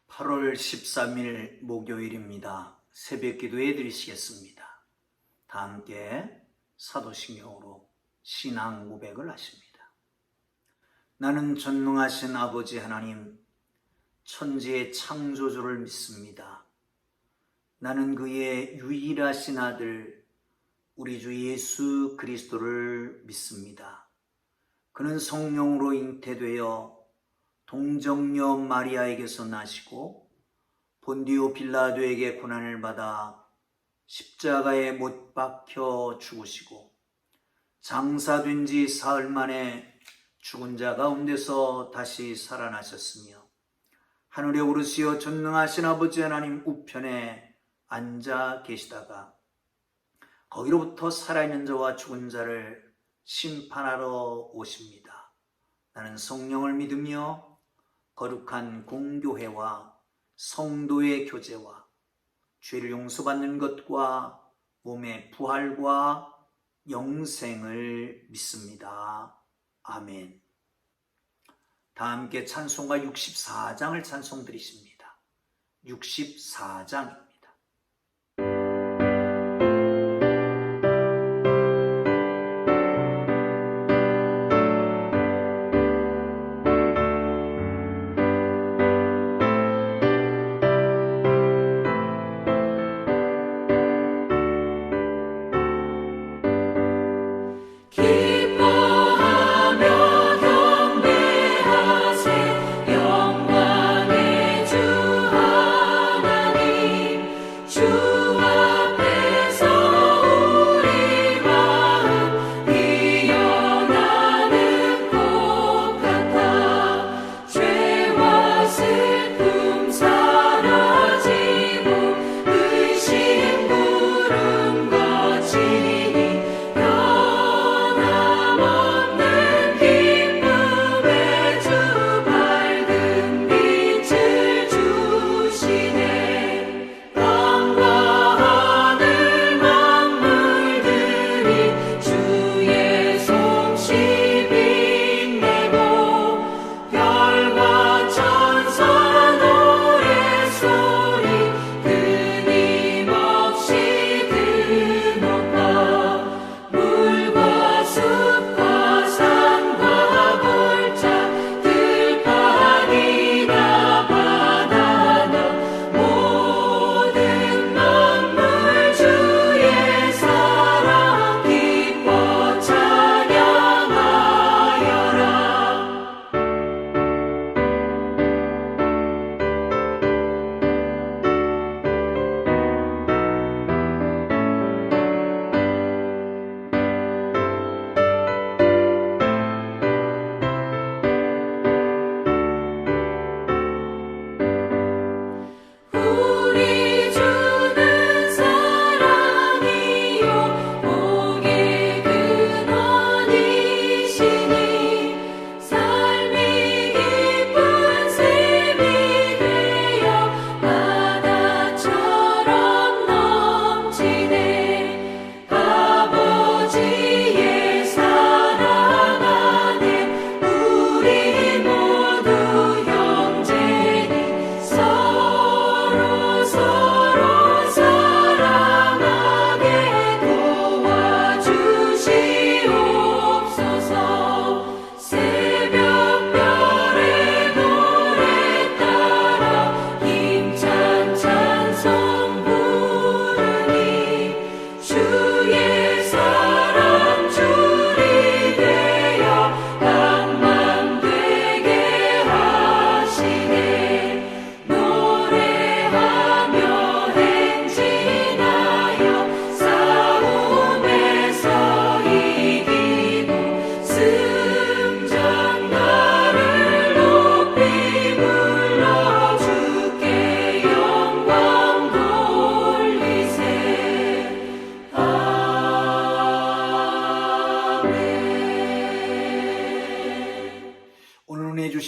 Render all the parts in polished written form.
8월 13일 목요일입니다. 새벽 기도해 드리시겠습니다. 다 함께 사도신경으로 신앙 고백을 하십니다. 나는 전능하신 아버지 하나님, 천지의 창조주를 믿습니다. 나는 그의 유일하신 아들 우리 주 예수 그리스도를 믿습니다. 그는 성령으로 잉태되어 동정녀 마리아에게서 나시고 본디오 빌라도에게 고난을 받아 십자가에 못 박혀 죽으시고 장사된 지 사흘 만에 죽은 자 가운데서 다시 살아나셨으며 하늘에 오르시어 전능하신 아버지 하나님 우편에 앉아 계시다가 거기로부터 살아있는 자와 죽은 자를 심판하러 오십니다. 나는 성령을 믿으며 거룩한 공교회와 성도의 교제와 죄를 용서받는 것과 몸의 부활과 영생을 믿습니다. 아멘. 다 함께 찬송가 64장을 찬송 드리십니다. 64장입니다.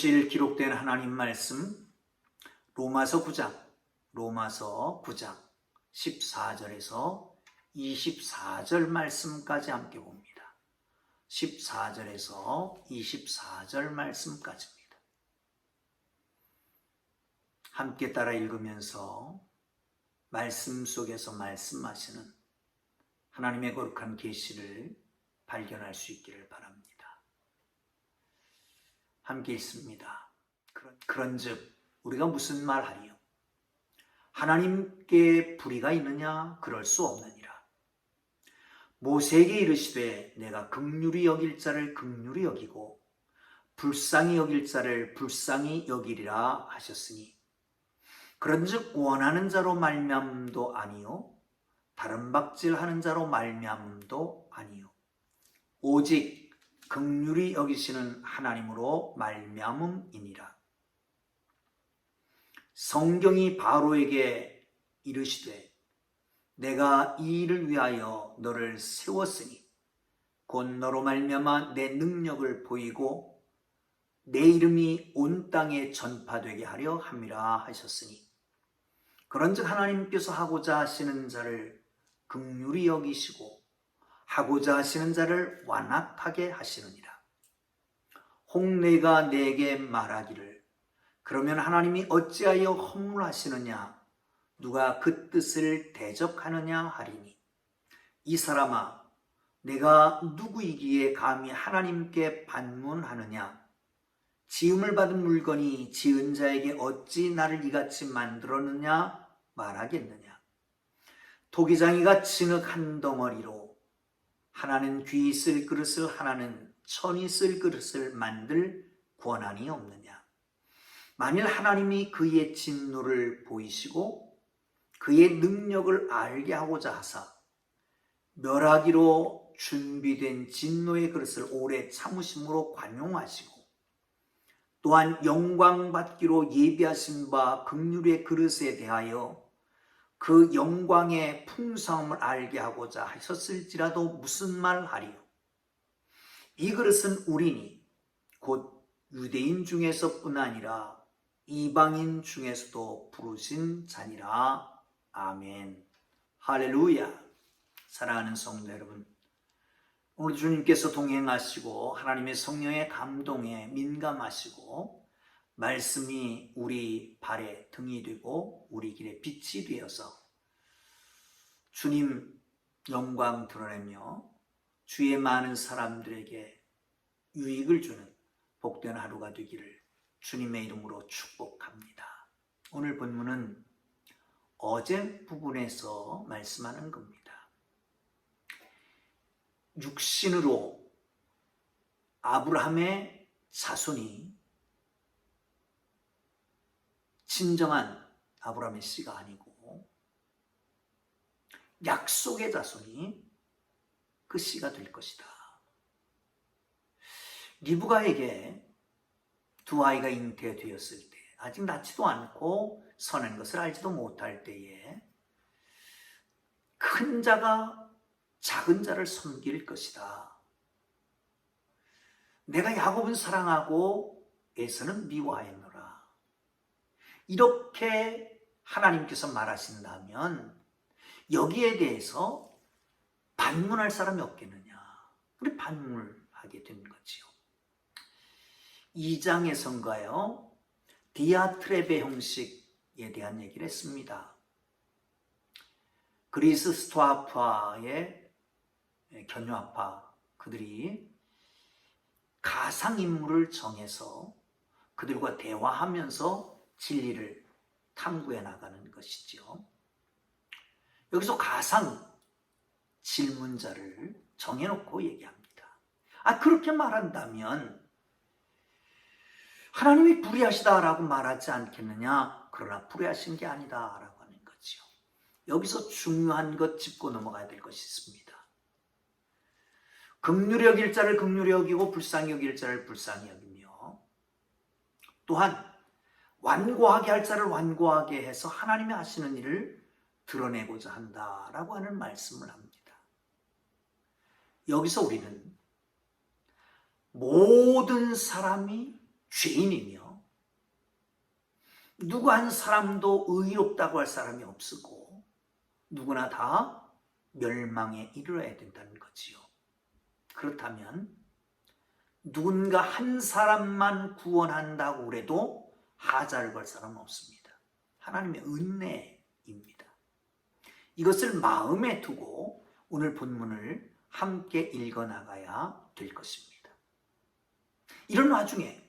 주실 기록된 하나님 말씀 로마서 9장 14절에서 24절 말씀까지 함께 봅니다. 14절에서 24절 말씀까지입니다. 함께 따라 읽으면서 말씀 속에서 말씀하시는 하나님의 거룩한 계시를 발견할 수 있기를 바랍니다. 함께 읽습니다. 그런즉 우리가 무슨 말하리요? 하나님께 불의가 있느냐? 그럴 수 없느니라. 모세에게 이르시되 내가 긍휼히 여길 자를 긍휼히 여기고 불쌍히 여길 자를 불쌍히 여기리라 하셨으니 그런즉 원하는 자로 말미암음도 아니요 다른 박질하는 자로 말미암음도 아니요 오직 긍휼히 여기시는 하나님으로 말미암음이니라. 성경이 바로에게 이르시되 내가 이 일을 위하여 너를 세웠으니 곧 너로 말미암아 내 능력을 보이고 내 이름이 온 땅에 전파되게 하려 함이라 하셨으니 그런즉 하나님께서 하고자 하시는 자를 긍휼히 여기시고 하고자 하시는 자를 완악하게 하시느니라. 혹 내가 내게 말하기를 그러면 하나님이 어찌하여 허물하시느냐 누가 그 뜻을 대적하느냐 하리니 이 사람아 내가 누구이기에 감히 하나님께 반문하느냐 지음을 받은 물건이 지은 자에게 어찌 나를 이같이 만들었느냐 말하겠느냐. 토기장이가 진흙 한 덩어리로 하나는 귀 쓸 그릇을 하나는 천이 쓸 그릇을 만들 권한이 없느냐. 만일 하나님이 그의 진노를 보이시고 그의 능력을 알게 하고자 하사 멸하기로 준비된 진노의 그릇을 오래 참으심으로 관용하시고 또한 영광받기로 예비하신 바 긍휼의 그릇에 대하여 그 영광의 풍성함을 알게 하고자 하셨을지라도 무슨 말하리요? 이 그릇은 우리니 곧 유대인 중에서뿐 아니라 이방인 중에서도 부르신 자니라. 아멘. 할렐루야. 사랑하는 성도 여러분, 오늘 주님께서 동행하시고 하나님의 성령의 감동에 민감하시고 말씀이 우리 발에 등이 되고 우리 길에 빛이 되어서 주님 영광 드러내며 주의 많은 사람들에게 유익을 주는 복된 하루가 되기를 주님의 이름으로 축복합니다. 오늘 본문은 어제 부분에서 말씀하는 겁니다. 육신으로 아브라함의 자손이 진정한 아브라함의 씨가 아니고 약속의 자손이 그 씨가 될 것이다. 리브가에게 두 아이가 잉태되었을 때 아직 낳지도 않고 선한 것을 알지도 못할 때에 큰 자가 작은 자를 섬길 것이다. 내가 야곱은 사랑하고 에서는 미워하였노라. 이렇게 하나님께서 말하신다면 여기에 대해서 반문할 사람이 없겠느냐. 우리 반문하게 되는 거지요. 2장에선가요 디아트레베 형식에 대한 얘기를 했습니다. 그리스 스토아파의 견유아파 그들이 가상인물을 정해서 그들과 대화하면서 진리를 탐구해 나가는 것이죠. 여기서 가상 질문자를 정해놓고 얘기합니다. 그렇게 말한다면 하나님이 불의하시다라고 말하지 않겠느냐? 그러나 불의하신 게 아니다라고 하는 거죠. 여기서 중요한 것 짚고 넘어가야 될 것이 있습니다. 긍휼히 여길 자를 긍휼히 여기고 불쌍히 여길 자를 불쌍히 여기며 또한 완고하게 할 자를 완고하게 해서 하나님이 하시는 일을 드러내고자 한다라고 하는 말씀을 합니다. 여기서 우리는 모든 사람이 죄인이며 누구 한 사람도 의롭다고 할 사람이 없고 누구나 다 멸망에 이르러야 된다는 거지요. 그렇다면 누군가 한 사람만 구원한다고 해도 하자를 걸 사람은 없습니다. 하나님의 은혜입니다. 이것을 마음에 두고 오늘 본문을 함께 읽어나가야 될 것입니다. 이런 와중에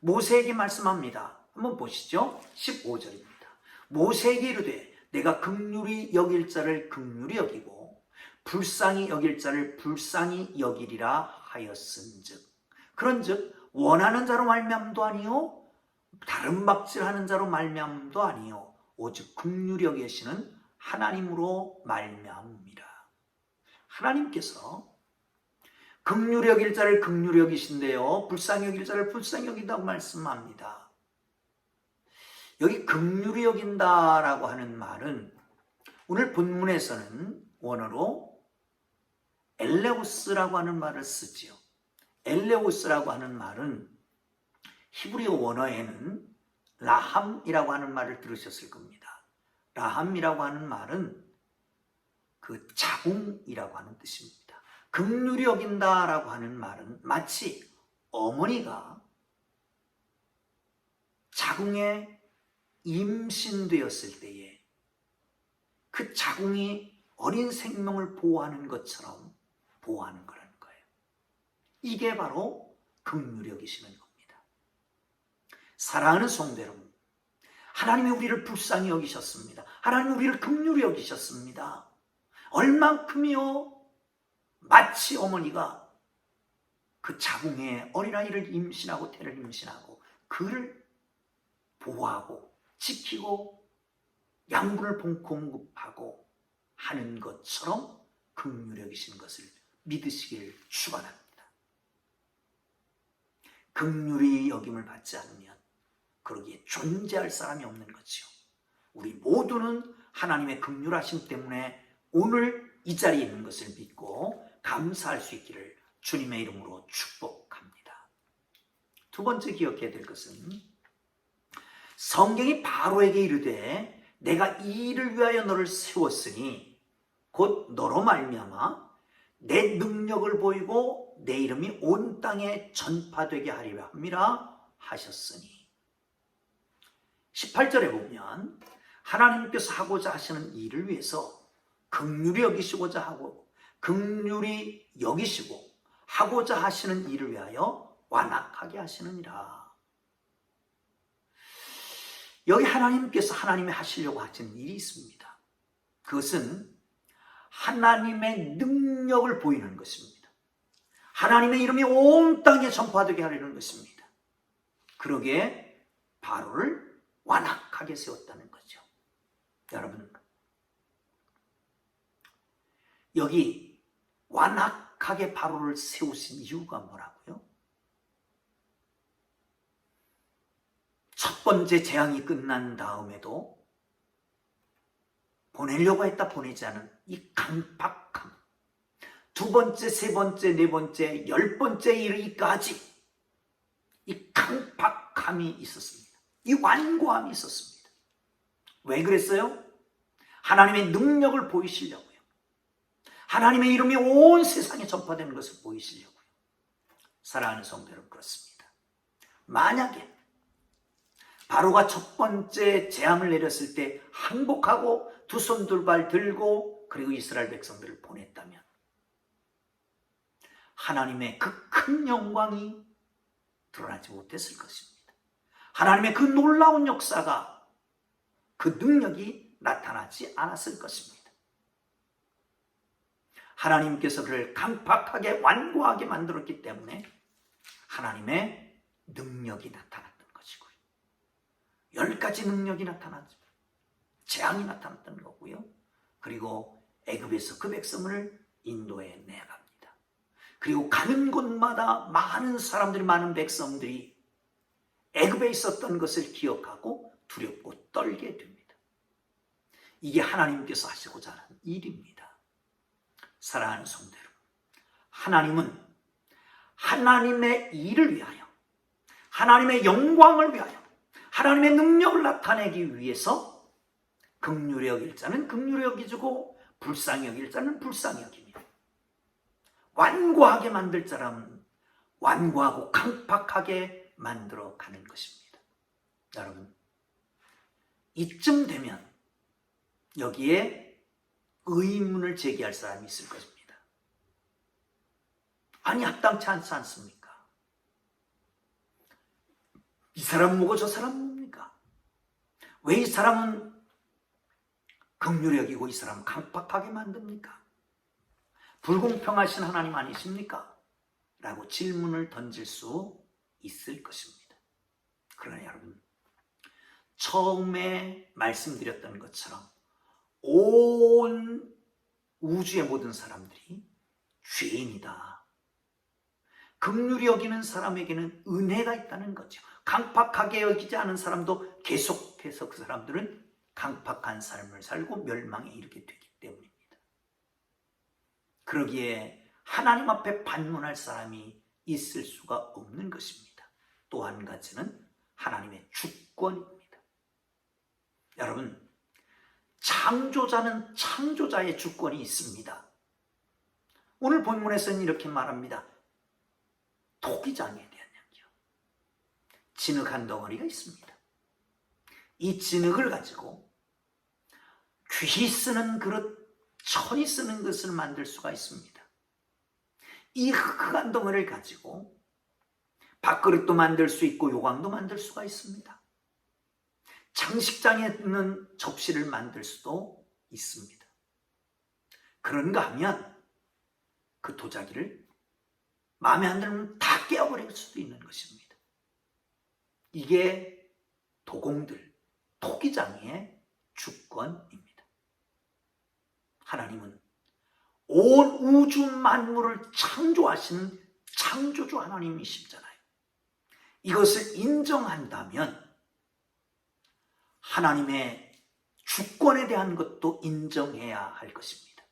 모세에게 말씀합니다. 한번 보시죠. 15절입니다. 모세에게 이르되 내가 긍휼히 여길 자를 긍휼히 여기고 불쌍히 여길 자를 불쌍히 여기리라 하였은즉 그런즉 원하는 자로 말미암도 아니요 다른 박질하는 자로 말미암도 아니요 오직 긍휼히 여기시는 하나님으로 말미암음이라. 하나님께서 긍휼히 여길 자를 긍휼히 여기신대요 불쌍히 여길 자를 불쌍히 여긴다고 말씀합니다. 여기 긍휼히 여긴다라고 하는 말은 오늘 본문에서는 원어로 엘레우스라고 하는 말을 쓰지요. 엘레우스라고 하는 말은 히브리어 원어에는 라함이라고 하는 말을 들으셨을 겁니다. 라함이라고 하는 말은 그 자궁이라고 하는 뜻입니다. 긍휼히 여긴다라고 하는 말은 마치 어머니가 자궁에 임신되었을 때에 그 자궁이 어린 생명을 보호하는 것처럼 보호하는 거라는 거예요. 이게 바로 긍휼히 여기시는 겁니다. 사랑하는 성도 여러분, 하나님이 우리를 불쌍히 여기셨습니다. 하나님이 우리를 긍휼히 여기셨습니다. 얼만큼이요? 마치 어머니가 그 자궁에 어린아이를 임신하고 태를 임신하고 그를 보호하고 지키고 양분을 공급하고 하는 것처럼 긍휼히 여기시는 것을 믿으시길 축원합니다. 긍휼히 여김을 받지 않으면 그러기에 존재할 사람이 없는 거죠. 우리 모두는 하나님의 긍휼하심 때문에 오늘 이 자리에 있는 것을 믿고 감사할 수 있기를 주님의 이름으로 축복합니다. 두 번째 기억해야 될 것은 성경이 바로에게 이르되 내가 이 일을 위하여 너를 세웠으니 곧 너로 말미암아 내 능력을 보이고 내 이름이 온 땅에 전파되게 하리라 함이라 하셨으니 18절에 보면 하나님께서 하고자 하시는 일을 위해서 긍휼히 여기시고자 하고 긍휼히 여기시고 하고자 하시는 일을 위하여 완악하게 하시느니라. 여기 하나님께서 하나님이 하시려고 하시는 일이 있습니다. 그것은 하나님의 능력을 보이는 것입니다. 하나님의 이름이 온 땅에 전파되게 하려는 것입니다. 그러기에 바로를 완악하게 세웠다는 거죠. 여러분, 여기 완악하게 바로를 세우신 이유가 뭐라고요? 첫 번째 재앙이 끝난 다음에도 보내려고 했다 보내지 않은 이 강팍함, 두 번째, 세 번째, 네 번째, 10번째 이르기까지 이 강팍함이 있었습니다. 이 완고함이 있었습니다. 왜 그랬어요? 하나님의 능력을 보이시려고요. 하나님의 이름이 온 세상에 전파되는 것을 보이시려고요. 사랑하는 성도 여러분, 그렇습니다. 만약에 바로가 첫 번째 재앙을 내렸을 때 항복하고 두 손 두 발 들고 그리고 이스라엘 백성들을 보냈다면 하나님의 그 큰 영광이 드러나지 못했을 것입니다. 하나님의 그 놀라운 역사가 그 능력이 나타나지 않았을 것입니다. 하나님께서 그를 강팍하게 완고하게 만들었기 때문에 하나님의 능력이 나타났던 것이고요. 10가지 능력이 나타났죠. 재앙이 나타났던 거고요. 그리고 애굽에서 그 백성을 인도에 내갑니다. 그리고 가는 곳마다 많은 사람들이, 많은 백성들이 애굽에 있었던 것을 기억하고 두렵고 떨게 됩니다. 이게 하나님께서 하시고자 하는 일입니다. 사랑하는 성도 여러분, 하나님은 하나님의 일을 위하여, 하나님의 영광을 위하여, 하나님의 능력을 나타내기 위해서 긍휼히 여길 자는 긍휼히 여기주고 불쌍히 여길 자는 불쌍히 여기며 완고하게 만들 자라면 완고하고 강팍하게 만들어 가는 것입니다. 여러분, 이쯤 되면 여기에 의문을 제기할 사람이 있을 것입니다. 아니, 합당치 않지 않습니까? 이 사람 뭐고 저 사람 뭡니까? 왜 이 사람은 긍휼히 여기고 이 사람은 강팍하게 만듭니까? 불공평하신 하나님 아니십니까? 라고 질문을 던질 수 있을 것입니다. 그러나 여러분, 처음에 말씀드렸던 것처럼 온 우주의 모든 사람들이 죄인이다. 긍휼히 여기는 사람에게는 은혜가 있다는 거죠. 강팍하게 여기지 않은 사람도 계속해서 그 사람들은 강팍한 삶을 살고 멸망에 이르게 되기 때문입니다. 그러기에 하나님 앞에 반문할 사람이 있을 수가 없는 것입니다. 또 한 가지는 하나님의 주권입니다. 여러분, 창조자는 창조자의 주권이 있습니다. 오늘 본문에서는 이렇게 말합니다. 토기장에 대한 이야기요. 진흙 한 덩어리가 있습니다. 이 진흙을 가지고 귀히 쓰는 그릇, 천이 쓰는 것을 만들 수가 있습니다. 이 흙 한 덩어리를 가지고 밥그릇도 만들 수 있고 요강도 만들 수가 있습니다. 장식장에 있는 접시를 만들 수도 있습니다. 그런가 하면 그 도자기를 마음에 안 들면 다 깨어버릴 수도 있는 것입니다. 이게 도공들, 토기장의 주권입니다. 하나님은 온 우주 만물을 창조하시는 창조주 하나님이시잖아요. 이것을 인정한다면 하나님의 주권에 대한 것도 인정해야 할 것입니다.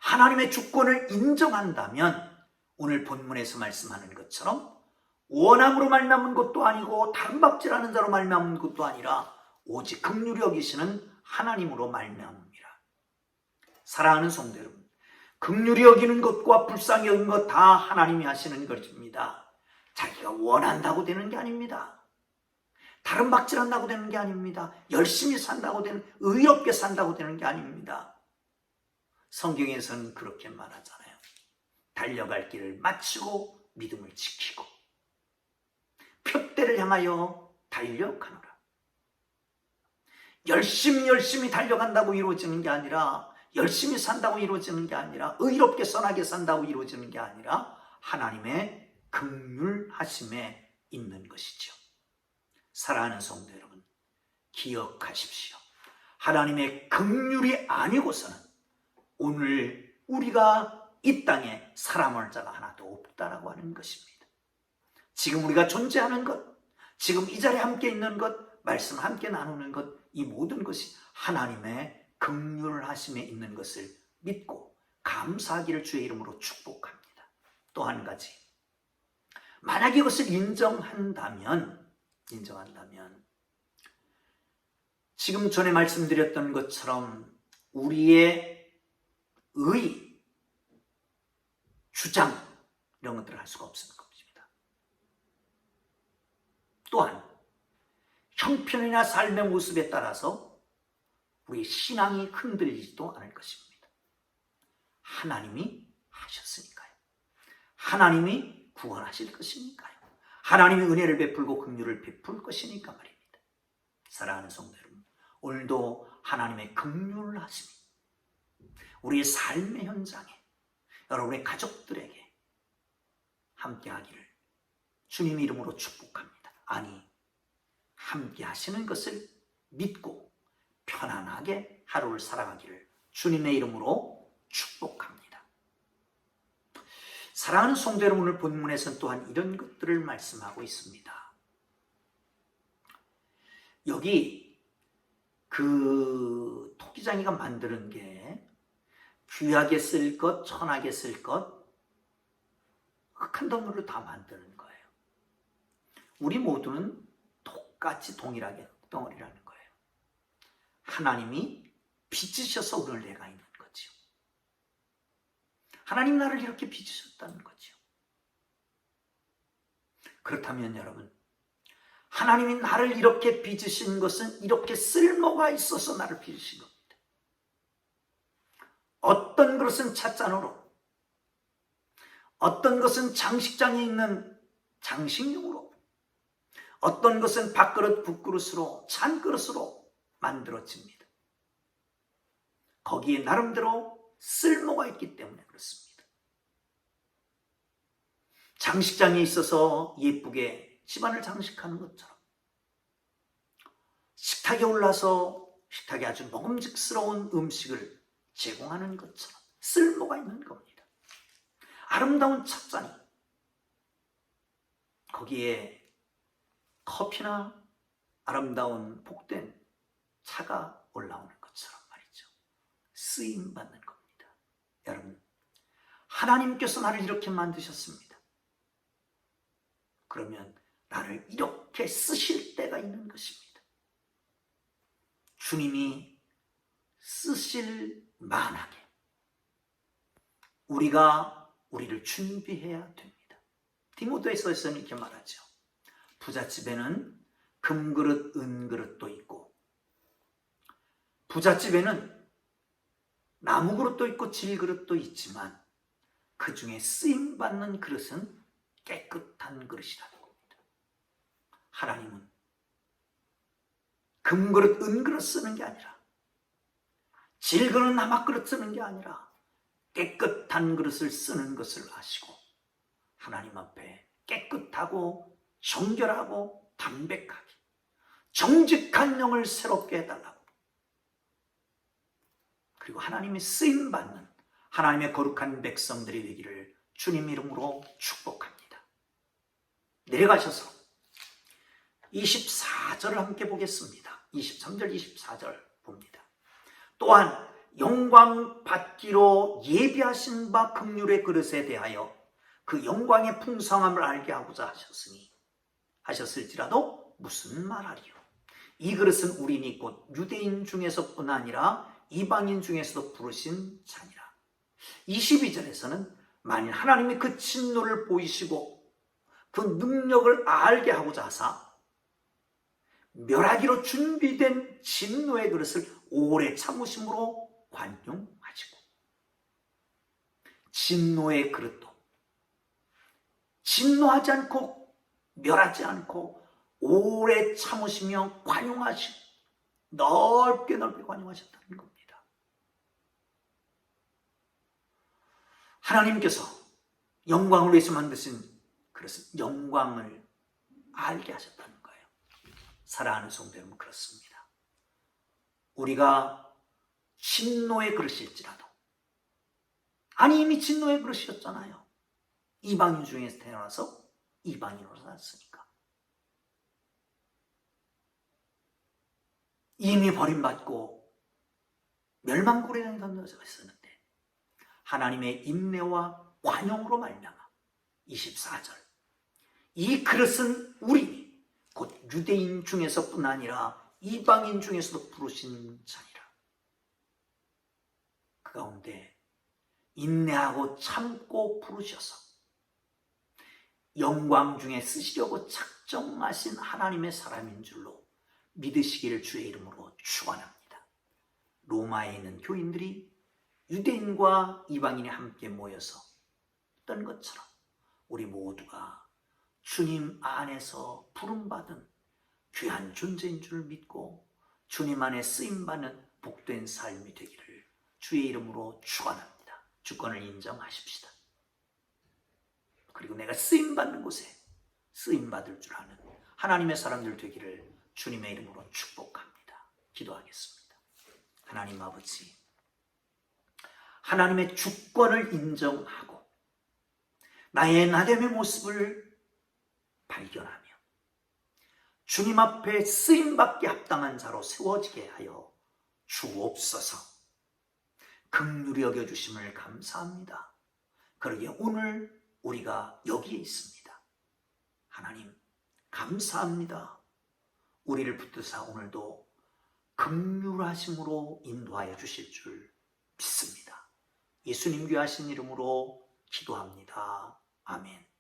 하나님의 주권을 인정한다면 오늘 본문에서 말씀하는 것처럼 원함으로 말미암은 것도 아니고 다른 박질하는 자로 말미암은 것도 아니라 오직 긍휼히 여기시는 하나님으로 말미암음이라. 사랑하는 성도 여러분, 긍휼히 여기는 것과 불쌍히 여기는 것 다 하나님이 하시는 것입니다. 자기가 원한다고 되는 게 아닙니다. 다른 박질한다고 되는 게 아닙니다. 열심히 산다고 되는, 의롭게 산다고 되는 게 아닙니다. 성경에서는 그렇게 말하잖아요. 달려갈 길을 마치고 믿음을 지키고 표대를 향하여 달려가노라. 열심히 달려간다고 이루어지는 게 아니라, 열심히 산다고 이루어지는 게 아니라, 의롭게 선하게 산다고 이루어지는 게 아니라 하나님의 긍휼하심에 있는 것이죠. 사랑하는 성도 여러분, 기억하십시오. 하나님의 긍휼이 아니고서는 오늘 우리가 이 땅에 살아볼 자가 하나도 없다라고 하는 것입니다. 지금 우리가 존재하는 것, 지금 이 자리에 함께 있는 것, 말씀을 함께 나누는 것, 이 모든 것이 하나님의 긍휼하심에 있는 것을 믿고 감사하기를 주의 이름으로 축복합니다. 또 한 가지, 만약 이것을 인정한다면 지금 전에 말씀드렸던 것처럼 우리의 의, 주장 이런 것들을 할 수가 없는 것입니다. 또한 형편이나 삶의 모습에 따라서 우리의 신앙이 흔들리지도 않을 것입니다. 하나님이 하셨으니까요. 하나님이 구원하실 것이니까요. 하나님이 은혜를 베풀고 긍휼을 베풀 것이니까 말입니다. 사랑하는 성도 여러분, 오늘도 하나님의 긍휼하심이 우리의 삶의 현장에, 여러분의 가족들에게 함께 하기를 주님의 이름으로 축복합니다. 아니, 함께 하시는 것을 믿고 편안하게 하루를 살아가기를 주님의 이름으로 축복합니다. 사랑하는 성도 여러분, 오늘 본문에서는 또한 이런 것들을 말씀하고 있습니다. 여기 그 토기장이가 만드는 게 귀하게 쓸 것, 천하게 쓸 것, 흙한 덩어리로 다 만드는 거예요. 우리 모두는 똑같이 동일하게 흙덩어리라는 거예요. 하나님이 빚으셔서 오늘 내가 있는 거죠. 하나님 나를 이렇게 빚으셨다는 거죠. 그렇다면 여러분, 하나님이 나를 이렇게 빚으신 것은 이렇게 쓸모가 있어서 나를 빚으신 겁니다. 어떤 그릇은 찻잔으로, 어떤 것은 장식장에 있는 장식용으로, 어떤 것은 밥그릇, 국그릇으로, 찬그릇으로 만들어집니다. 거기에 나름대로 쓸모가 있기 때문에 그렇습니다. 장식장에 있어서 예쁘게 집안을 장식하는 것처럼, 식탁에 올라서 식탁에 아주 먹음직스러운 음식을 제공하는 것처럼 쓸모가 있는 겁니다. 아름다운 찻잔이 거기에 커피나 아름다운 복된 차가 올라오는 것처럼 말이죠. 쓰임받는 겁니다. 여러분, 하나님께서 나를 이렇게 만드셨습니다. 그러면 나를 이렇게 쓰실 때가 있는 것입니다. 주님이 쓰실 만하게 우리를 준비해야 됩니다. 디모데후서에서는 이렇게 말하죠. 부잣집에는 금그릇, 은그릇도 있고, 부잣집에는 나무그릇도 있고 질그릇도 있지만 그 중에 쓰임받는 그릇은 깨끗한 그릇이라는 겁니다. 하나님은 금그릇, 은그릇 쓰는 게 아니라, 질그릇, 나무그릇 쓰는 게 아니라 깨끗한 그릇을 쓰는 것을 아시고 하나님 앞에 깨끗하고 정결하고 담백하게 정직한 영을 새롭게 해달라고, 그리고 하나님의 쓰임받는 하나님의 거룩한 백성들이 되기를 주님 이름으로 축복합니다. 내려가셔서 24절을 함께 보겠습니다. 23절 24절 봅니다. 또한 영광 받기로 예비하신 바 긍휼의 그릇에 대하여 그 영광의 풍성함을 알게 하고자 하셨을지라도 무슨 말하리요. 이 그릇은 우리니 곧 유대인 중에서뿐 아니라 이방인 중에서도 부르신 자니라. 22절에서는 만일 하나님이 그 진노를 보이시고 그 능력을 알게 하고자 하사 멸하기로 준비된 진노의 그릇을 오래 참으심으로 관용하시고, 진노의 그릇도 진노하지 않고 멸하지 않고 오래 참으시며 관용하시고 넓게 관용하셨다는 겁니다. 하나님께서 영광을 위해서 만드신 그릇은 영광을 알게 하셨다는 거예요. 사랑하는 성도 여러분, 그렇습니다. 우리가 진노의 그릇일지라도, 아니 이미 진노의 그릇이었잖아요. 이방인 중에서 태어나서 이방인으로 살았으니까. 이미 버림받고 멸망고리에 던져져 있었는데 하나님의 인내와 관용으로 말미암아 24절, 이 그릇은 우리 곧 유대인 중에서뿐 아니라 이방인 중에서도 부르신 자니라. 그 가운데 인내하고 참고 부르셔서 영광 중에 쓰시려고 작정하신 하나님의 사람인 줄로 믿으시기를 주의 이름으로 축원합니다. 로마에 있는 교인들이 유대인과 이방인이 함께 모여서 했던 것처럼 우리 모두가 주님 안에서 부름받은 귀한 존재인 줄 믿고 주님 안에 쓰임받는 복된 삶이 되기를 주의 이름으로 축원합니다. 주권을 인정하십시다. 그리고 내가 쓰임받는 곳에 쓰임받을 줄 아는 하나님의 사람들 되기를 주님의 이름으로 축복합니다. 기도하겠습니다. 하나님 아버지, 하나님의 주권을 인정하고 나의 나됨의 모습을 발견하며 주님 앞에 쓰임받게 합당한 자로 세워지게 하여 주옵소서. 긍휼히 여겨주심을 감사합니다. 그러기에 오늘 우리가 여기에 있습니다. 하나님 감사합니다. 우리를 붙드사 오늘도 긍휼하심으로 인도하여 주실 줄 믿습니다. 예수님 귀하신 이름으로 기도합니다. 아멘.